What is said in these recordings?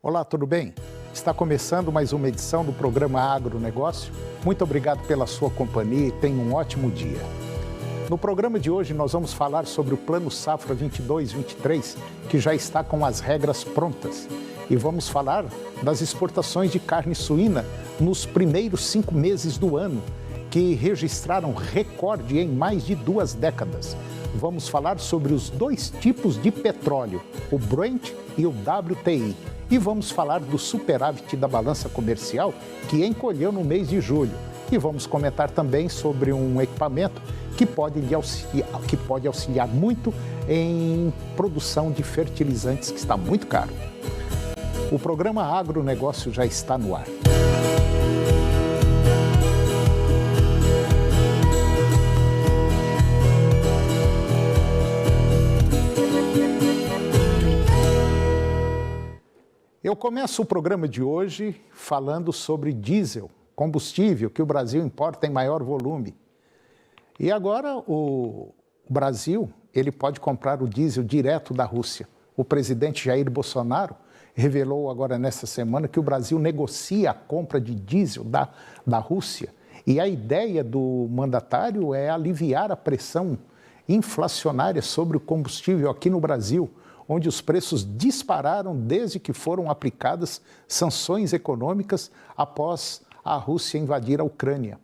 Olá, tudo bem? Está começando mais uma edição do programa Agronegócio. Muito obrigado pela sua companhia e tenha um ótimo dia. No programa de hoje nós vamos falar sobre o Plano Safra 22-23, que já está com as regras prontas. E vamos falar das exportações de carne suína nos primeiros 5 meses do ano, que registraram recorde em mais de 2 décadas. Vamos falar sobre os 2 tipos de petróleo, o Brent e o WTI. E vamos falar do superávit da balança comercial que encolheu no mês de julho. E vamos comentar também sobre um equipamento que pode auxiliar muito em produção de fertilizantes, que está muito caro. O programa Agronegócio já está no ar. Eu começo o programa de hoje falando sobre diesel, combustível que o Brasil importa em maior volume. E agora o Brasil ele pode comprar o diesel direto da Rússia. O presidente Jair Bolsonaro revelou agora nessa semana que o Brasil negocia a compra de diesel da Rússia. E a ideia do mandatário é aliviar a pressão inflacionária sobre o combustível aqui no Brasil, onde os preços dispararam desde que foram aplicadas sanções econômicas após a Rússia invadir a Ucrânia.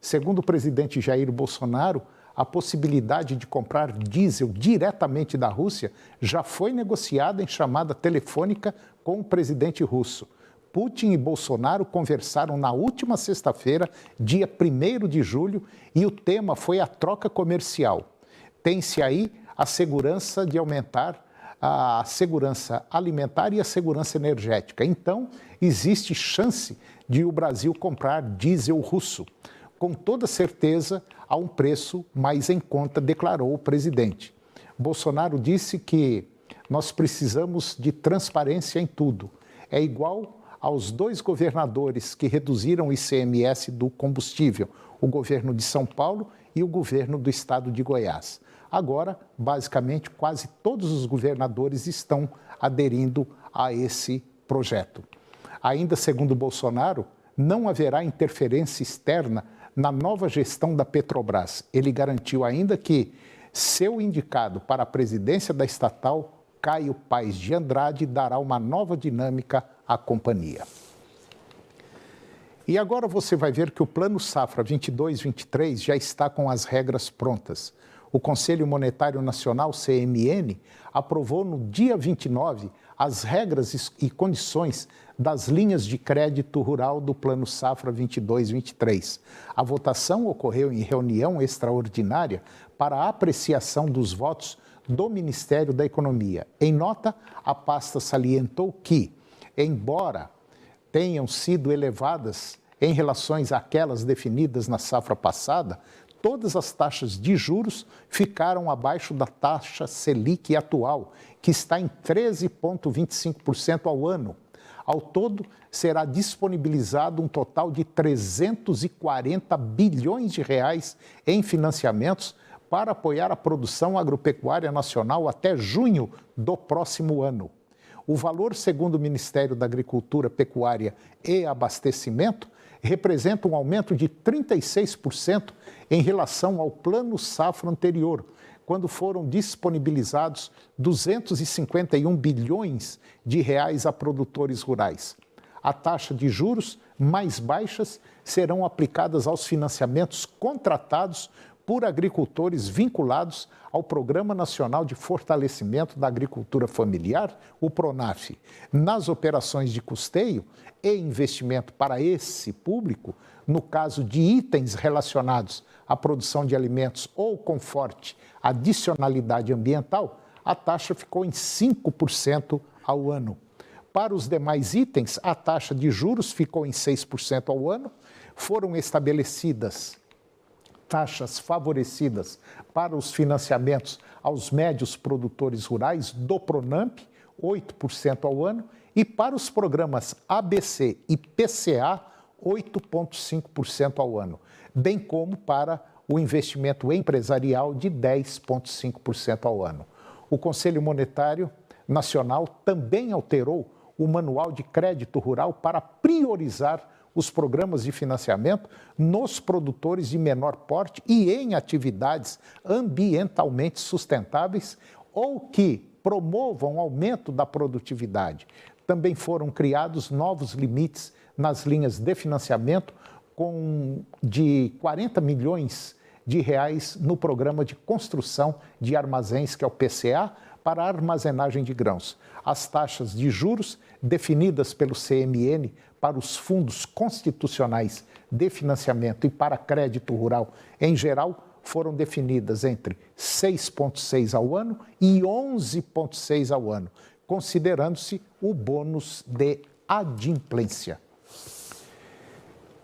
Segundo o presidente Jair Bolsonaro, a possibilidade de comprar diesel diretamente da Rússia já foi negociada em chamada telefônica com o presidente russo. Putin e Bolsonaro conversaram na última sexta-feira, dia 1º de julho, e o tema foi a troca comercial. Tem-se aí a segurança de aumentar a segurança alimentar e a segurança energética. Então, existe chance de o Brasil comprar diesel russo. Com toda certeza, a um preço mais em conta, declarou o presidente. Bolsonaro disse que nós precisamos de transparência em tudo. É igual aos 2 governadores que reduziram o ICMS do combustível, o governo de São Paulo e o governo do estado de Goiás. Agora, basicamente, quase todos os governadores estão aderindo a esse projeto. Ainda segundo Bolsonaro, não haverá interferência externa na nova gestão da Petrobras. Ele garantiu ainda que seu indicado para a presidência da estatal, Caio Paes de Andrade, dará uma nova dinâmica à companhia. E agora você vai ver que o Plano Safra 22-23 já está com as regras prontas. O Conselho Monetário Nacional, CMN, aprovou no dia 29 as regras e condições das linhas de crédito rural do Plano Safra 22-23. A votação ocorreu em reunião extraordinária para a apreciação dos votos do Ministério da Economia. Em nota, a pasta salientou que, embora tenham sido elevadas em relação àquelas definidas na safra passada, todas as taxas de juros ficaram abaixo da taxa Selic atual, que está em 13,25% ao ano. Ao todo, será disponibilizado um total de 340 bilhões de reais em financiamentos para apoiar a produção agropecuária nacional até junho do próximo ano. O valor, segundo o Ministério da Agricultura, Pecuária e Abastecimento, representa um aumento de 36% em relação ao Plano Safra anterior, quando foram disponibilizados 251 bilhões de reais a produtores rurais. A taxa de juros mais baixas serão aplicadas aos financiamentos contratados por agricultores vinculados ao Programa Nacional de Fortalecimento da Agricultura Familiar, o PRONAF. Nas operações de custeio e investimento para esse público, no caso de itens relacionados à produção de alimentos ou com forte adicionalidade ambiental, a taxa ficou em 5% ao ano. Para os demais itens, a taxa de juros ficou em 6% ao ano. Foram estabelecidas taxas favorecidas para os financiamentos aos médios produtores rurais do PRONAMP, 8% ao ano, e para os programas ABC e PCA, 8,5% ao ano, bem como para o investimento empresarial de 10,5% ao ano. O Conselho Monetário Nacional também alterou o Manual de Crédito Rural para priorizar os programas de financiamento nos produtores de menor porte e em atividades ambientalmente sustentáveis ou que promovam o aumento da produtividade. Também foram criados novos limites nas linhas de financiamento de 40 milhões de reais no programa de construção de armazéns, que é o PCA, para armazenagem de grãos. As taxas de juros definidas pelo CMN para os fundos constitucionais de financiamento e para crédito rural em geral foram definidas entre 6,6 ao ano e 11,6 ao ano, considerando-se o bônus de adimplência.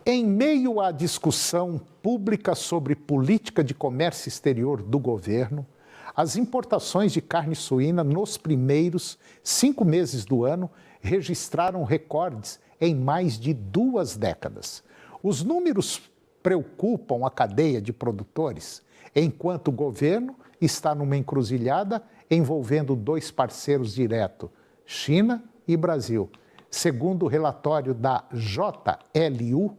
Em meio à discussão pública sobre política de comércio exterior do governo, as importações de carne suína nos primeiros 5 meses do ano registraram recordes em mais de 2 décadas. Os números preocupam a cadeia de produtores, enquanto o governo está numa encruzilhada envolvendo 2 parceiros diretos, China e Brasil. Segundo o relatório da JLU,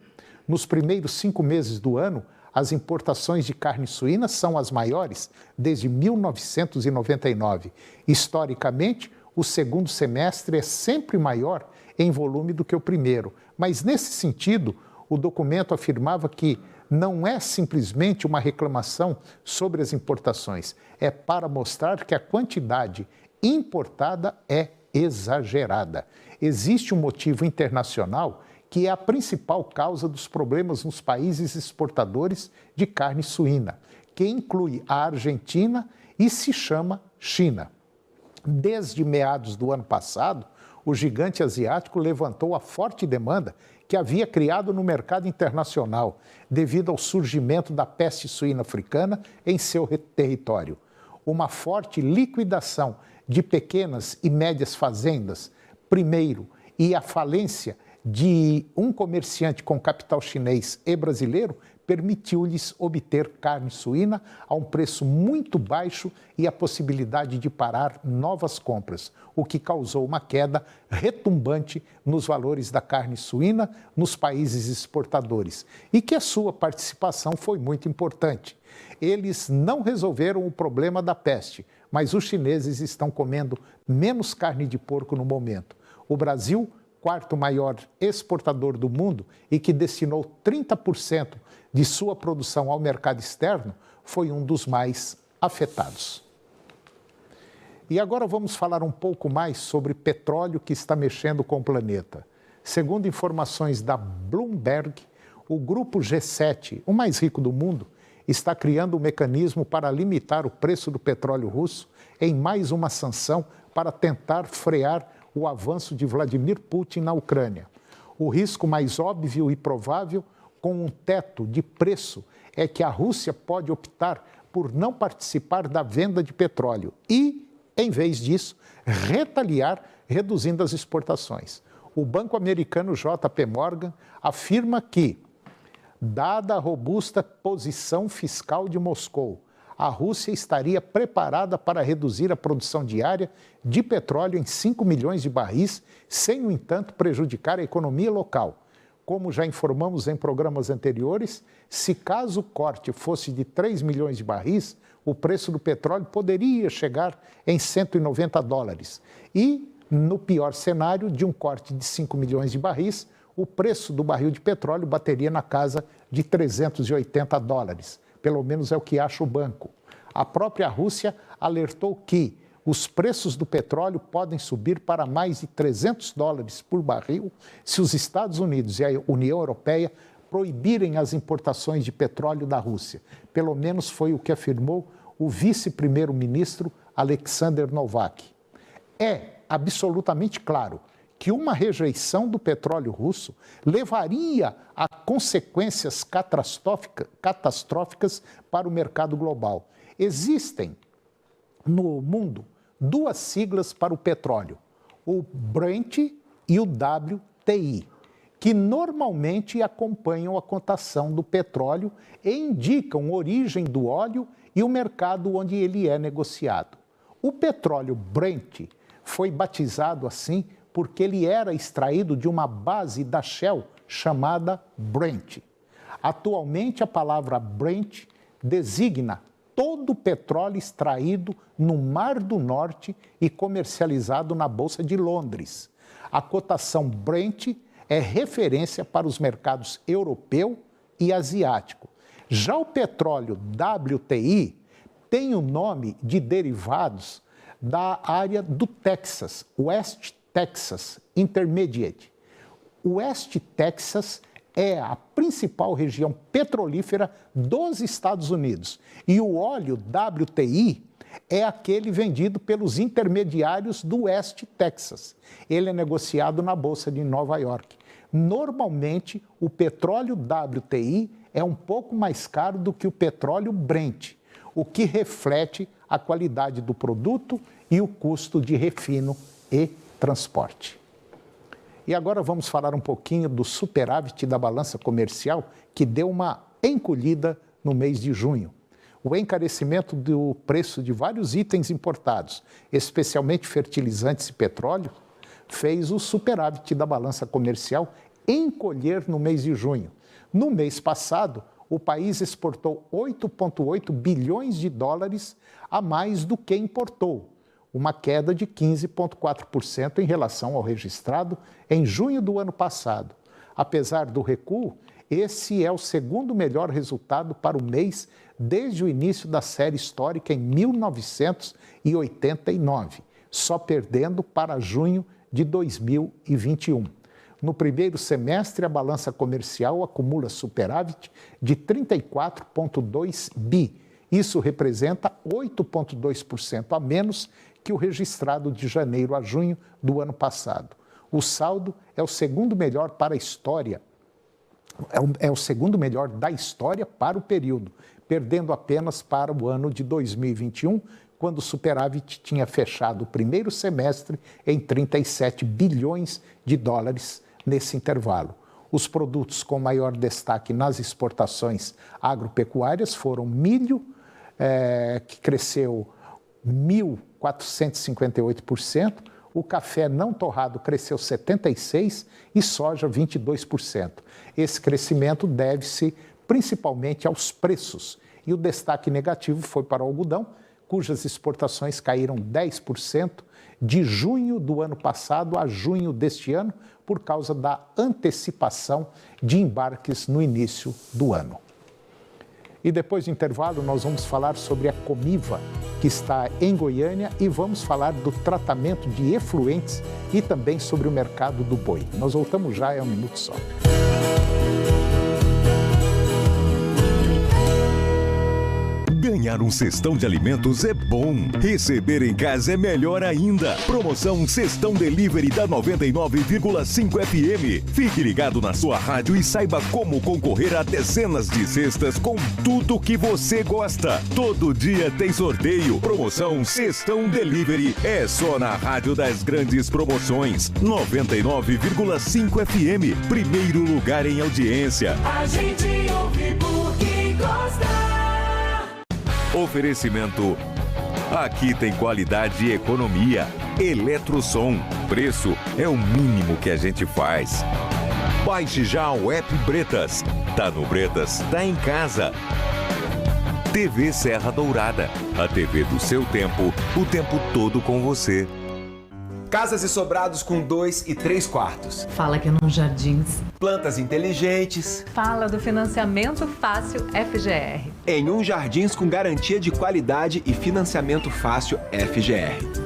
nos primeiros 5 meses do ano, as importações de carne suína são as maiores desde 1999. Historicamente, o segundo semestre é sempre maior em volume do que o primeiro. Mas, nesse sentido, o documento afirmava que não é simplesmente uma reclamação sobre as importações, é para mostrar que a quantidade importada é exagerada. Existe um motivo internacional que é a principal causa dos problemas nos países exportadores de carne suína, que inclui a Argentina e se chama China. Desde meados do ano passado, o gigante asiático levantou a forte demanda que havia criado no mercado internacional devido ao surgimento da peste suína africana em seu território. Uma forte liquidação de pequenas e médias fazendas, primeiro, e a falência de um comerciante com capital chinês e brasileiro permitiu-lhes obter carne suína a um preço muito baixo e a possibilidade de parar novas compras, o que causou uma queda retumbante nos valores da carne suína nos países exportadores e que a sua participação foi muito importante. Eles não resolveram o problema da peste, mas os chineses estão comendo menos carne de porco no momento. O Brasil, quarto maior exportador do mundo e que destinou 30% de sua produção ao mercado externo, foi um dos mais afetados. E agora vamos falar um pouco mais sobre petróleo que está mexendo com o planeta. Segundo informações da Bloomberg, o grupo G7, o mais rico do mundo, está criando um mecanismo para limitar o preço do petróleo russo em mais uma sanção para tentar frear o avanço de Vladimir Putin na Ucrânia. O risco mais óbvio e provável, com um teto de preço, é que a Rússia pode optar por não participar da venda de petróleo e, em vez disso, retaliar reduzindo as exportações. O banco americano JP Morgan afirma que, dada a robusta posição fiscal de Moscou, a Rússia estaria preparada para reduzir a produção diária de petróleo em 5 milhões de barris, sem, no entanto, prejudicar a economia local. Como já informamos em programas anteriores, se caso o corte fosse de 3 milhões de barris, o preço do petróleo poderia chegar em $190. E, no pior cenário, de um corte de 5 milhões de barris, o preço do barril de petróleo bateria na casa de $380. Pelo menos é o que acha o banco. A própria Rússia alertou que os preços do petróleo podem subir para mais de $300 por barril se os Estados Unidos e a União Europeia proibirem as importações de petróleo da Rússia. Pelo menos foi o que afirmou o vice-primeiro-ministro Alexander Novak. É absolutamente claro que uma rejeição do petróleo russo levaria a consequências catastróficas para o mercado global. Existem no mundo 2 siglas para o petróleo, o Brent e o WTI, que normalmente acompanham a cotação do petróleo e indicam a origem do óleo e o mercado onde ele é negociado. O petróleo Brent foi batizado assim porque ele era extraído de uma base da Shell chamada Brent. Atualmente, a palavra Brent designa todo o petróleo extraído no Mar do Norte e comercializado na Bolsa de Londres. A cotação Brent é referência para os mercados europeu e asiático. Já o petróleo WTI tem o nome de derivados da área do Texas, West Texas Intermediate. West Texas é a principal região petrolífera dos Estados Unidos. E o óleo WTI é aquele vendido pelos intermediários do West Texas. Ele é negociado na Bolsa de Nova York. Normalmente, o petróleo WTI é um pouco mais caro do que o petróleo Brent, o que reflete a qualidade do produto e o custo de refino e transporte. E agora vamos falar um pouquinho do superávit da balança comercial, que deu uma encolhida no mês de junho. O encarecimento do preço de vários itens importados, especialmente fertilizantes e petróleo, fez o superávit da balança comercial encolher no mês de junho. No mês passado, o país exportou 8,8 bilhões de dólares a mais do que importou, uma queda de 15,4% em relação ao registrado em junho do ano passado. Apesar do recuo, esse é o segundo melhor resultado para o mês desde o início da série histórica em 1989, só perdendo para junho de 2021. No primeiro semestre, a balança comercial acumula superávit de 34,2 bi. Isso representa 8,2% a menos que o registrado de janeiro a junho do ano passado. O saldo é o segundo melhor para a história, é o segundo melhor da história para o período, perdendo apenas para o ano de 2021, quando o superávit tinha fechado o primeiro semestre em 37 bilhões de dólares nesse intervalo. Os produtos com maior destaque nas exportações agropecuárias foram milho, que cresceu 1.458%, o café não torrado cresceu 76% e soja 22%. Esse crescimento deve-se principalmente aos preços. E o destaque negativo foi para o algodão, cujas exportações caíram 10% de junho do ano passado a junho deste ano, por causa da antecipação de embarques no início do ano. E depois do intervalo, nós vamos falar sobre a Comiva, que está em Goiânia, e vamos falar do tratamento de efluentes e também sobre o mercado do boi. Nós voltamos já, é um minuto só. Ganhar um cestão de alimentos é bom. Receber em casa é melhor ainda. Promoção Cestão Delivery da 99,5 FM. Fique ligado na sua rádio e saiba como concorrer a dezenas de cestas com tudo que você gosta. Todo dia tem sorteio. Promoção Cestão Delivery é só na Rádio das Grandes Promoções. 99,5 FM. Primeiro lugar em audiência. A gente ouve porque gosta. Oferecimento. Aqui tem qualidade e economia. Eletrosom. Preço é o mínimo que a gente faz. Baixe já o app Bretas. Tá no Bretas, tá em casa. TV Serra Dourada. A TV do seu tempo, o tempo todo com você. Casas e sobrados com 2 e 3 quartos. Fala que é num Jardins. Plantas inteligentes. Fala do financiamento fácil FGR. Em um Jardins com garantia de qualidade e financiamento fácil FGR.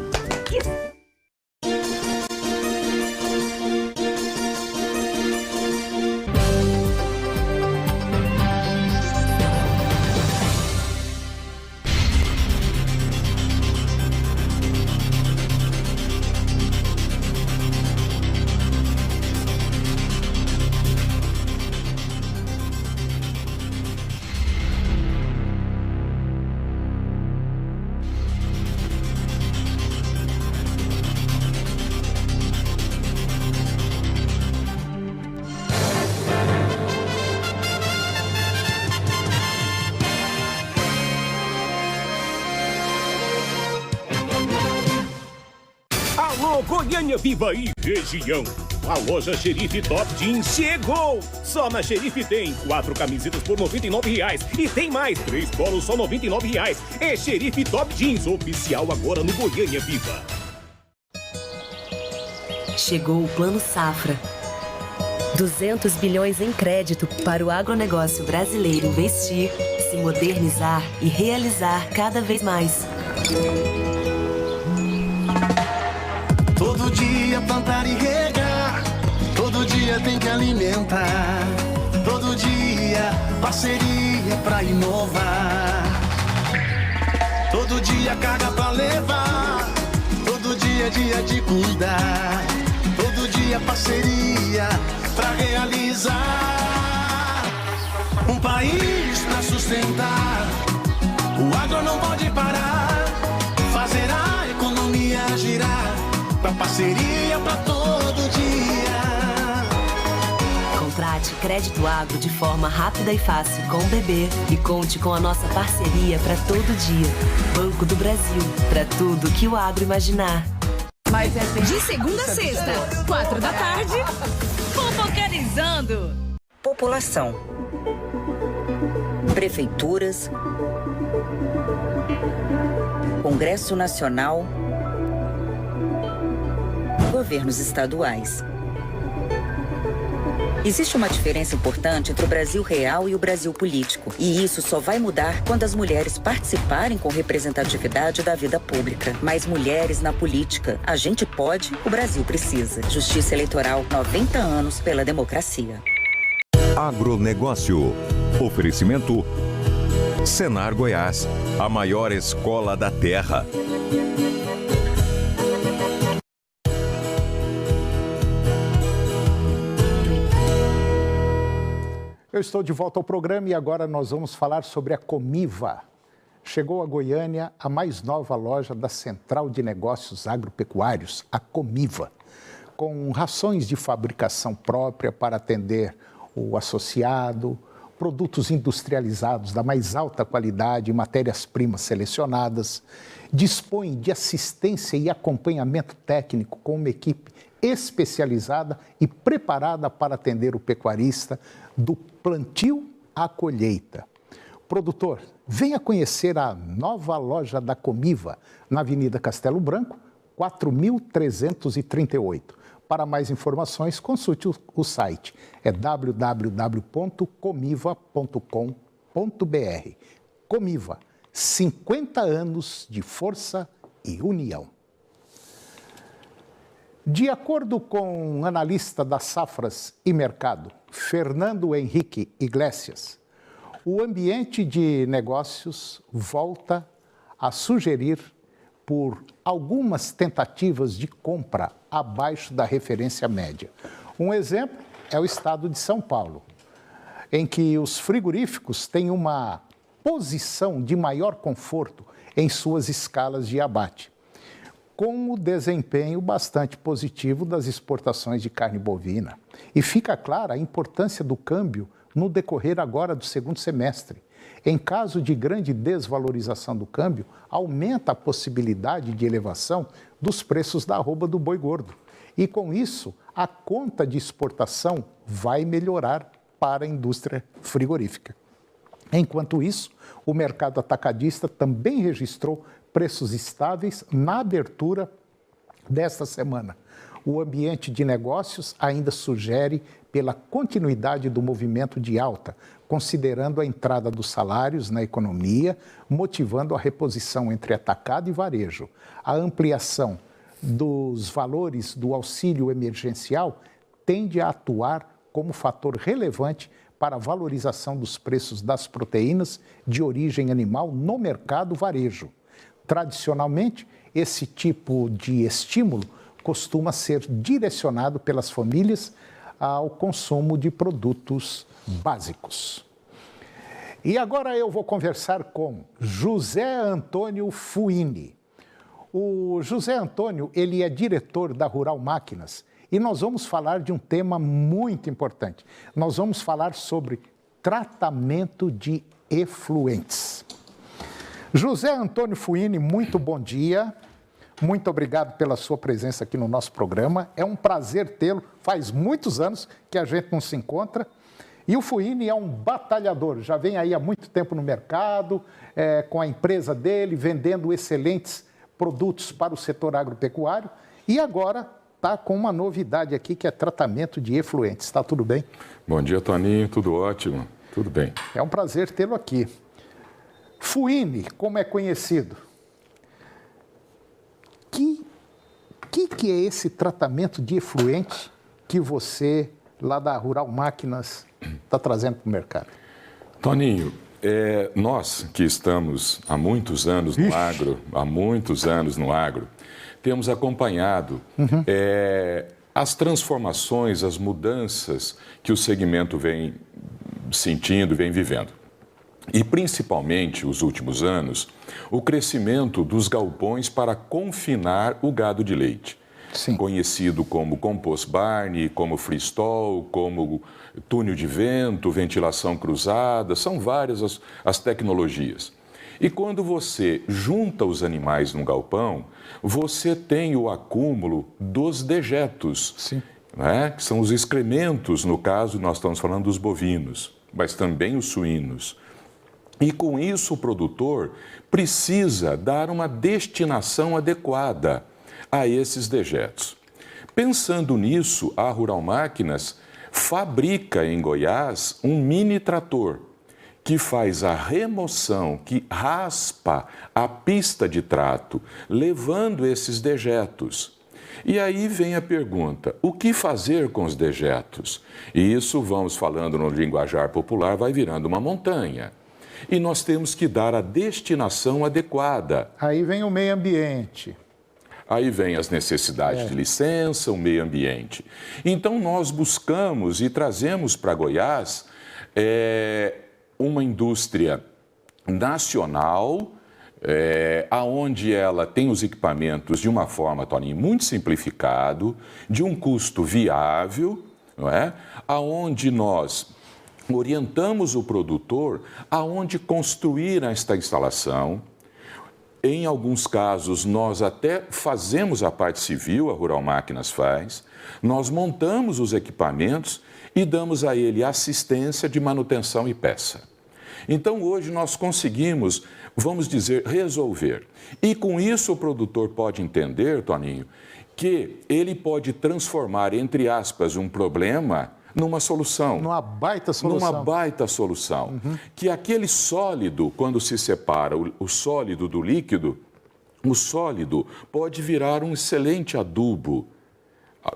Goiânia Viva e região. A loja Xerife Top Jeans chegou! Só na Xerife tem 4 camisetas por R$ 99,00 e tem mais 3 polos só R$ 99,00. É Xerife Top Jeans, oficial agora no Goiânia Viva. Chegou o Plano Safra. 200 bilhões em crédito para o agronegócio brasileiro investir, se modernizar e realizar cada vez mais. Todo dia plantar e regar, todo dia tem que alimentar. Todo dia parceria pra inovar. Todo dia carga pra levar, todo dia dia de cuidar. Todo dia parceria pra realizar. Um país pra sustentar, o agro não pode parar. Fazer a economia girar, pra parceria pra todo dia. Contrate Crédito Agro de forma rápida e fácil com o BB e conte com a nossa parceria para todo dia. Banco do Brasil, para tudo que o agro imaginar. De segunda a sexta, 4 da tarde, Fofocalizando. População, prefeituras, Congresso Nacional, governos estaduais. Existe uma diferença importante entre o Brasil real e o Brasil político. E isso só vai mudar quando as mulheres participarem com representatividade da vida pública. Mais mulheres na política. A gente pode, o Brasil precisa. Justiça Eleitoral, 90 anos pela democracia. Agronegócio. Oferecimento Senar Goiás, a maior escola da terra. Eu estou de volta ao programa e agora nós vamos falar sobre a Comiva. Chegou a Goiânia a mais nova loja da Central de Negócios Agropecuários, a Comiva, com rações de fabricação própria para atender o associado, produtos industrializados da mais alta qualidade e matérias-primas selecionadas, dispõe de assistência e acompanhamento técnico com uma equipe especializada e preparada para atender o pecuarista do plantio à colheita. Produtor, venha conhecer a nova loja da Comiva, na Avenida Castelo Branco, 4.338. Para mais informações, consulte o site, é www.comiva.com.br. Comiva, 50 anos de força e união. De acordo com o analista das safras e mercado, Fernando Henrique Iglesias, o ambiente de negócios volta a sugerir por algumas tentativas de compra abaixo da referência média. Um exemplo é o estado de São Paulo, em que os frigoríficos têm uma posição de maior conforto em suas escalas de abate, com o desempenho bastante positivo das exportações de carne bovina. E fica clara a importância do câmbio no decorrer agora do segundo semestre. Em caso de grande desvalorização do câmbio, aumenta a possibilidade de elevação dos preços da arroba do boi gordo. E com isso, a conta de exportação vai melhorar para a indústria frigorífica. Enquanto isso, o mercado atacadista também registrou preços estáveis na abertura desta semana. O ambiente de negócios ainda sugere pela continuidade do movimento de alta, considerando a entrada dos salários na economia, motivando a reposição entre atacado e varejo. A ampliação dos valores do auxílio emergencial tende a atuar como fator relevante para a valorização dos preços das proteínas de origem animal no mercado varejo. Tradicionalmente, esse tipo de estímulo costuma ser direcionado pelas famílias ao consumo de produtos básicos. E agora eu vou conversar com José Antônio Fuini. O José Antônio, ele é diretor da Rural Máquinas e nós vamos falar de um tema muito importante. Nós vamos falar sobre tratamento de efluentes. José Antônio Fuini, muito bom dia. muito obrigado pela sua presença aqui no nosso programa. É um prazer tê-lo. Faz muitos anos que a gente não se encontra. E o Fuini é um batalhador, já vem aí há muito tempo no mercado, com a empresa dele, vendendo excelentes produtos para o setor agropecuário. E agora está com uma novidade aqui, que é tratamento de efluentes. Está tudo bem? Bom dia, Toninho. Tudo ótimo. Tudo bem. É um prazer tê-lo aqui. Fuini, como é conhecido? Que é esse tratamento de efluente que você, lá da Rural Máquinas, está trazendo para o mercado? Toninho, nós que estamos há muitos anos no agro, temos acompanhado as transformações, as mudanças que o segmento vem sentindo, vem vivendo. E principalmente, os últimos anos, o crescimento dos galpões para confinar o gado de leite. Sim. Conhecido como compost barn, como freestall, como túnel de vento, ventilação cruzada, são várias as tecnologias. E quando você junta os animais num galpão, você tem o acúmulo dos dejetos, Sim. Né? Que são os excrementos, no caso, nós estamos falando dos bovinos, mas também os suínos. E com isso o produtor precisa dar uma destinação adequada a esses dejetos. Pensando nisso, a Rural Máquinas fabrica em Goiás um mini trator que faz a remoção, que raspa a pista de trato, levando esses dejetos. E aí vem a pergunta, o que fazer com os dejetos? E isso, vamos falando no linguajar popular, vai virando uma montanha. E nós temos que dar a destinação adequada. Aí vem o meio ambiente. Aí vem as necessidades de licença, o meio ambiente. Então, nós buscamos e trazemos para Goiás uma indústria nacional, aonde ela tem os equipamentos de uma forma, Toninho, muito simplificado, de um custo viável, não é? Aonde nós orientamos o produtor aonde construir esta instalação. Em alguns casos, nós até fazemos a parte civil, a Rural Máquinas faz, nós montamos os equipamentos e damos a ele assistência de manutenção e peça. Então, hoje nós conseguimos, vamos dizer, resolver. E com isso o produtor pode entender, Toninho, que ele pode transformar, entre aspas, um problema numa solução. Numa baita solução. Numa baita solução. Que aquele sólido, quando se separa o sólido do líquido, o sólido pode virar um excelente adubo,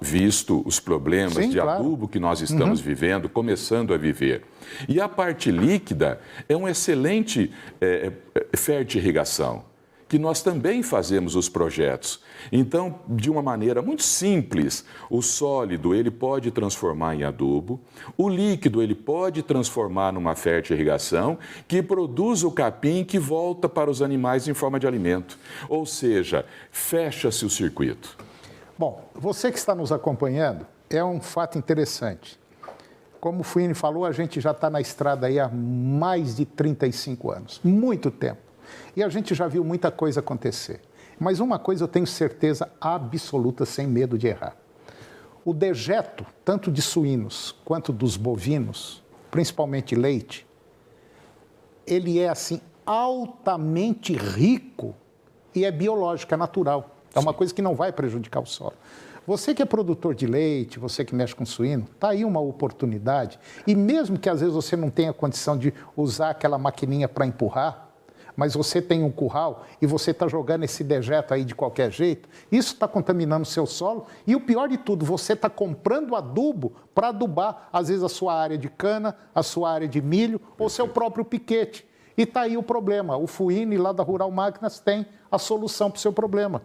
visto os problemas de adubo que nós estamos vivendo, começando a viver. E a parte líquida é um excelente fertirrigação, que nós também fazemos os projetos. Então, de uma maneira muito simples, o sólido ele pode transformar em adubo, o líquido ele pode transformar numa fertirrigação que produz o capim que volta para os animais em forma de alimento. Ou seja, fecha-se o circuito. Bom, você que está nos acompanhando, é um fato interessante. Como o Fuini falou, a gente já está na estrada aí há mais de 35 anos, muito tempo. E a gente já viu muita coisa acontecer. Mas uma coisa eu tenho certeza absoluta, sem medo de errar. O dejeto, tanto de suínos quanto dos bovinos, principalmente leite, ele é assim altamente rico e é biológico, é natural. É uma coisa que não vai prejudicar o solo. Você que é produtor de leite, você que mexe com suíno, está aí uma oportunidade. E mesmo que às vezes você não tenha condição de usar aquela maquininha para empurrar, mas você tem um curral e você está jogando esse dejeto aí de qualquer jeito, isso está contaminando o seu solo. E o pior de tudo, você está comprando adubo para adubar, às vezes, a sua área de cana, a sua área de milho ou seu próprio piquete. E está aí o problema. O Fuini, lá da Rural Máquinas, tem a solução para o seu problema.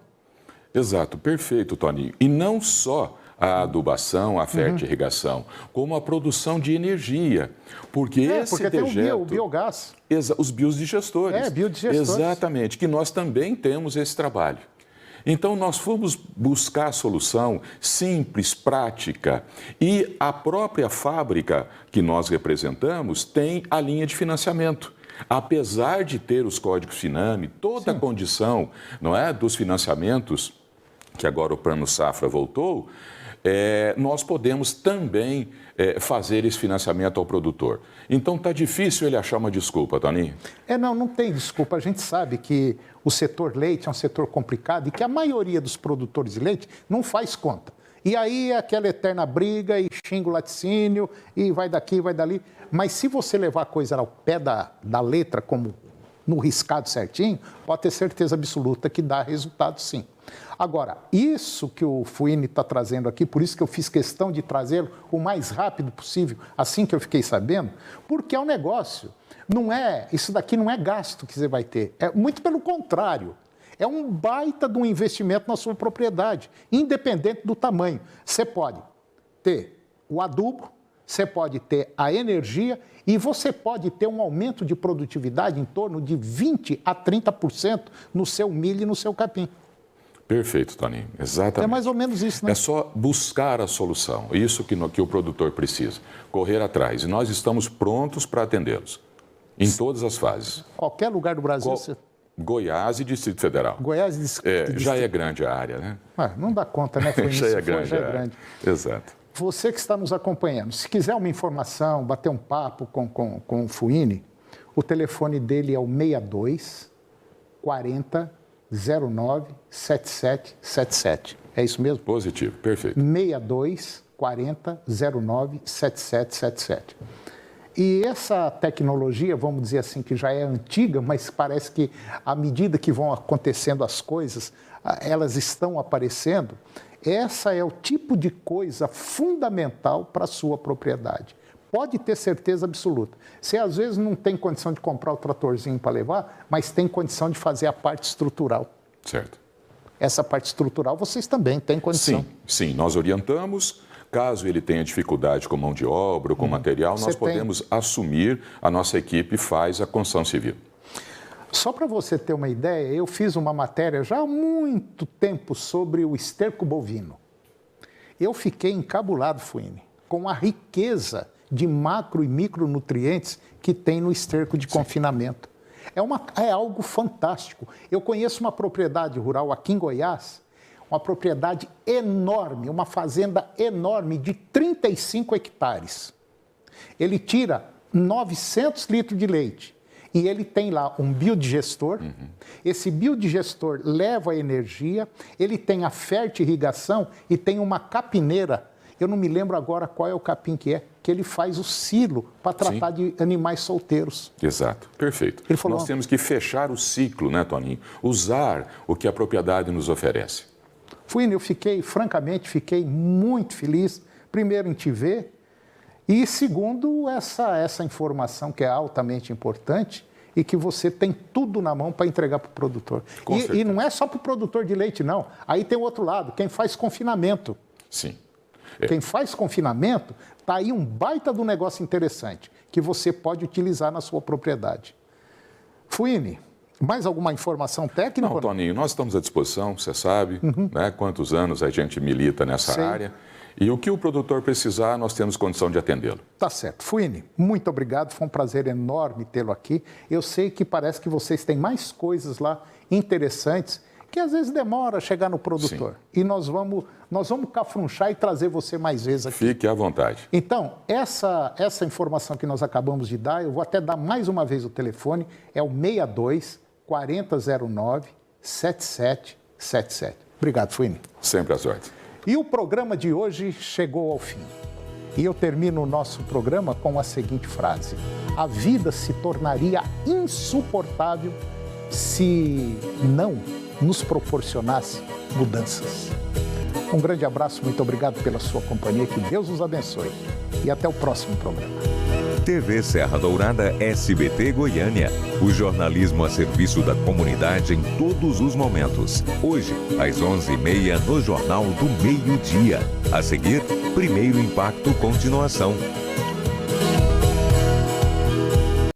Exato, perfeito, Toninho. E não só a adubação, a fertirrigação, como a produção de energia. Porque esse porque dejeto... tem o biogás. Os biodigestores. Biodigestores. Exatamente, que nós também temos esse trabalho. Então, nós fomos buscar a solução simples, prática. E a própria fábrica que nós representamos tem a linha de financiamento. apesar de ter os códigos FINAME, toda a condição, não é, dos financiamentos, que agora o Plano Safra voltou, nós podemos também fazer esse financiamento ao produtor. Então, está difícil ele achar uma desculpa, Toninho? Não tem desculpa. A gente sabe que o setor leite é um setor complicado e que a maioria dos produtores de leite não faz conta. E aí é aquela eterna briga e xinga o laticínio e vai daqui, vai dali. Mas se você levar a coisa ao pé da letra, como no riscado certinho, pode ter certeza absoluta que dá resultado sim. Agora, isso que o Fuini está trazendo aqui, por isso que eu fiz questão de trazê-lo o mais rápido possível, assim que eu fiquei sabendo, porque é um negócio, isso daqui não é gasto que você vai ter, é muito pelo contrário, é um baita de um investimento na sua propriedade, independente do tamanho. Você pode ter o adubo, você pode ter a energia e você pode ter um aumento de produtividade em torno de 20% a 30% no seu milho e no seu capim. Perfeito, Toninho. Exatamente. É mais ou menos isso, né? É só buscar a solução. Isso que o produtor precisa. Correr atrás. E nós estamos prontos para atendê-los. Em todas as fases. Qualquer lugar do Brasil. Goiás e Distrito Federal. Goiás e Distrito Já é grande a área, né? Não dá conta, né? Foi já é grande. Exato. Você que está nos acompanhando, se quiser uma informação, bater um papo com o Fuini, o telefone dele é o 62 40 09 7777. É isso mesmo? Positivo, perfeito. 62 40 09 7777. E essa tecnologia, vamos dizer assim, que já é antiga, mas parece que à medida que vão acontecendo as coisas, elas estão aparecendo. Essa é o tipo de coisa fundamental para a sua propriedade. Pode ter certeza absoluta. Você, às vezes, não tem condição de comprar o tratorzinho para levar, mas tem condição de fazer a parte estrutural. Certo. Essa parte estrutural vocês também têm condição. Sim. Nós orientamos. Caso ele tenha dificuldade com mão de obra ou com material, nós podemos assumir, a nossa equipe faz a construção civil. Só para você ter uma ideia, eu fiz uma matéria já há muito tempo sobre o esterco bovino. Eu fiquei encabulado, Fuini, com a riqueza de macro e micronutrientes que tem no esterco de confinamento. É algo fantástico. Eu conheço uma propriedade rural aqui em Goiás, uma propriedade enorme, uma fazenda enorme de 35 hectares. Ele tira 900 litros de leite. E ele tem lá um biodigestor, esse biodigestor leva a energia, ele tem a fertirrigação e tem uma capineira, eu não me lembro agora qual é o capim que ele faz o silo para tratar de animais solteiros. Exato, perfeito. Nós temos que fechar o ciclo, né, Toninho? Usar o que a propriedade nos oferece. Fuini, eu francamente, fiquei muito feliz, primeiro em te ver, e segundo, essa informação que é altamente importante e que você tem tudo na mão para entregar para o produtor. E não é só para o produtor de leite, não. Aí tem o outro lado, quem faz confinamento. Sim. Quem faz confinamento, está aí um baita do negócio interessante que você pode utilizar na sua propriedade. Fuini, mais alguma informação técnica? Não, Toninho, nós estamos à disposição, você sabe, né, quantos anos a gente milita nessa área. E o que o produtor precisar, nós temos condição de atendê-lo. Tá certo. Fuini, muito obrigado. Foi um prazer enorme tê-lo aqui. Eu sei que parece que vocês têm mais coisas lá interessantes que às vezes demora a chegar no produtor. Sim. E nós vamos cafrunchar e trazer você mais vezes aqui. Fique à vontade. Então, essa informação que nós acabamos de dar, eu vou até dar mais uma vez o telefone, é o 62 4009 7777. Obrigado, Fuini. Sempre às ordens. E o programa de hoje chegou ao fim. E eu termino o nosso programa com a seguinte frase: a vida se tornaria insuportável se não nos proporcionasse mudanças. Um grande abraço, muito obrigado pela sua companhia, que Deus os abençoe. E até o próximo programa. TV Serra Dourada SBT Goiânia. O jornalismo a serviço da comunidade em todos os momentos. Hoje, às 11h30, no Jornal do Meio-Dia. A seguir, Primeiro Impacto Continuação.